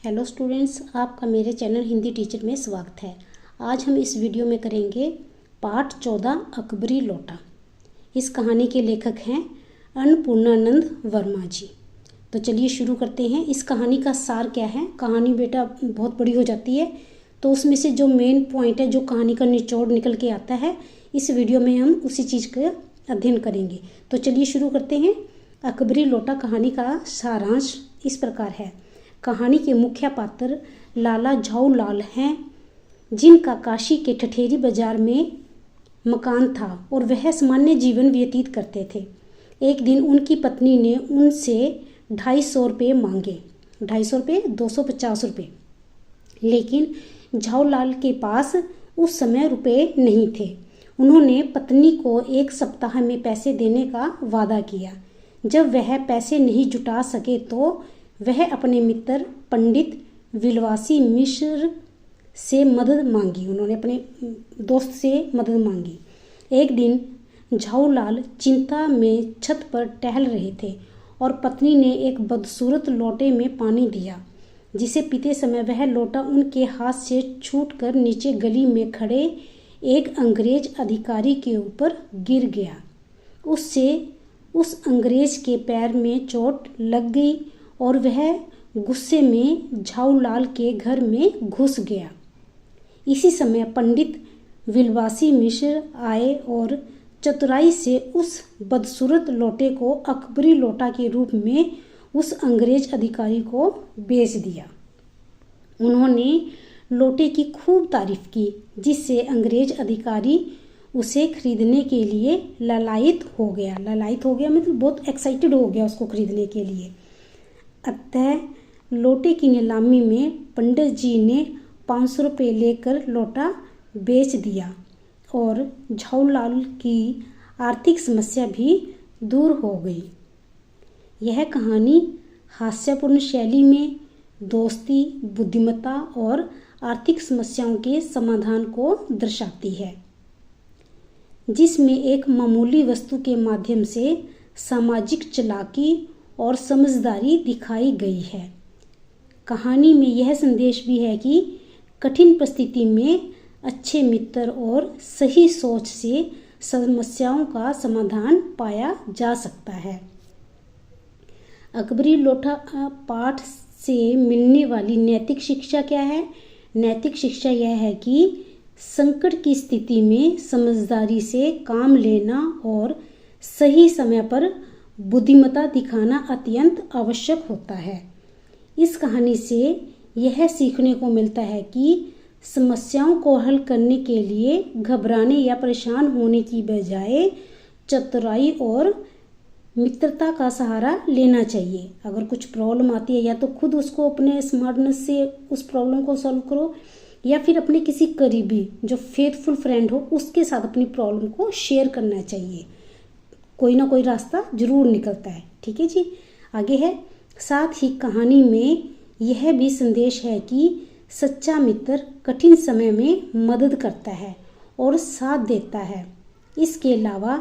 Hello students, आपका मेरे channel Hindi teacher में स्वागत है। आज हम इस वीडियो में करेंगे पाठ 14 अकबरी लोटा। इस कहानी के लेखक हैं अन्नपूर्णानंद वर्मा जी। तो चलिए शुरू करते हैं। इस कहानी का सार क्या है? कहानी बेटा बहुत बड़ी हो जाती है, तो उसमें से जो मेन पॉइंट है, जो कहानी का निचोड़ निकल के आता है, इस वीडियो में हम उसी चीज़ का अध्ययन करेंगे। तो चलिए शुरू करते हैं। अकबरी लोटा कहानी का सारांश इस प्रकार है। कहानी के मुख्य पात्र लाला झाऊ लाल हैं, जिनका काशी के ठठेरी बाजार में मकान था और वह सामान्य जीवन व्यतीत करते थे। एक दिन उनकी पत्नी ने उनसे 250 रुपये मांगे। 250 रुपये, 250 रुपये। लेकिन झाऊ लाल के पास उस समय रुपये नहीं थे। उन्होंने पत्नी को 1 सप्ताह में पैसे देने का वादा किया। जब वह पैसे नहीं जुटा सके तो वह अपने मित्र पंडित विलवासी मिश्र से मदद मांगी। उन्होंने अपने दोस्त से मदद मांगी। एक दिन झाऊ लाल चिंता में छत पर टहल रहे थे और पत्नी ने एक बदसूरत लोटे में पानी दिया, जिसे पीते समय वह लोटा उनके हाथ से छूटकर नीचे गली में खड़े एक अंग्रेज अधिकारी के ऊपर गिर गया। उससे उस अंग्रेज के पैर में चोट लग गई और वह गुस्से में झाऊ लाल के घर में घुस गया। इसी समय पंडित विलवासी मिश्र आए और चतुराई से उस बदसूरत लोटे को अकबरी लोटा के रूप में उस अंग्रेज अधिकारी को बेच दिया। उन्होंने लोटे की खूब तारीफ की, जिससे अंग्रेज अधिकारी उसे खरीदने के लिए लालायित हो गया मतलब बहुत एक्साइटेड हो गया उसको खरीदने के लिए। अतः लोटे की नीलामी में पंडित जी ने 500 रुपये लेकर लोटा बेच दिया और झाऊ लाल की आर्थिक समस्या भी दूर हो गई। यह कहानी हास्यपूर्ण शैली में दोस्ती, बुद्धिमत्ता और आर्थिक समस्याओं के समाधान को दर्शाती है, जिसमें एक मामूली वस्तु के माध्यम से सामाजिक चालाकी और समझदारी दिखाई गई है। कहानी में यह संदेश भी है कि कठिन परिस्थिति में अच्छे मित्र और सही सोच से समस्याओं का समाधान पाया जा सकता है। अकबरी लोटा पाठ से मिलने वाली नैतिक शिक्षा क्या है? नैतिक शिक्षा यह है कि संकट की स्थिति में समझदारी से काम लेना और सही समय पर बुद्धिमत्ता दिखाना अत्यंत आवश्यक होता है। इस कहानी से यह सीखने को मिलता है कि समस्याओं को हल करने के लिए घबराने या परेशान होने की बजाय चतुराई और मित्रता का सहारा लेना चाहिए। अगर कुछ प्रॉब्लम आती है, या तो खुद उसको अपने स्मार्टनेस से उस प्रॉब्लम को सॉल्व करो, या फिर अपने किसी करीबी जो फेथफुल फ्रेंड हो उसके साथ अपनी प्रॉब्लम को शेयर करना चाहिए। कोई ना कोई रास्ता जरूर निकलता है। ठीक है जी, आगे है। साथ ही कहानी में यह भी संदेश है कि सच्चा मित्र कठिन समय में मदद करता है और साथ देता है। इसके अलावा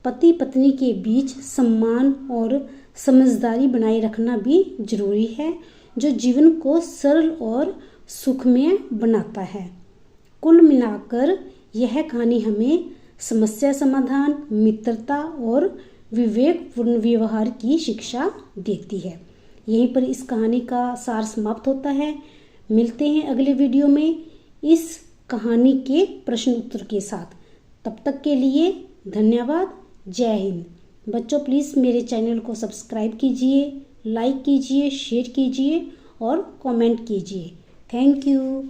पति पत्नी के बीच सम्मान और समझदारी बनाए रखना भी जरूरी है, जो जीवन को सरल और सुखमय बनाता है। कुल मिलाकर यह कहानी हमें समस्या समाधान, मित्रता और विवेकपूर्ण व्यवहार की शिक्षा देती है। यहीं पर इस कहानी का सार समाप्त होता है। मिलते हैं अगले वीडियो में इस कहानी के प्रश्न उत्तर के साथ। तब तक के लिए धन्यवाद। जय हिंद। बच्चों, प्लीज़ मेरे चैनल को सब्सक्राइब कीजिए, लाइक कीजिए, शेयर कीजिए और कमेंट कीजिए। Thank you.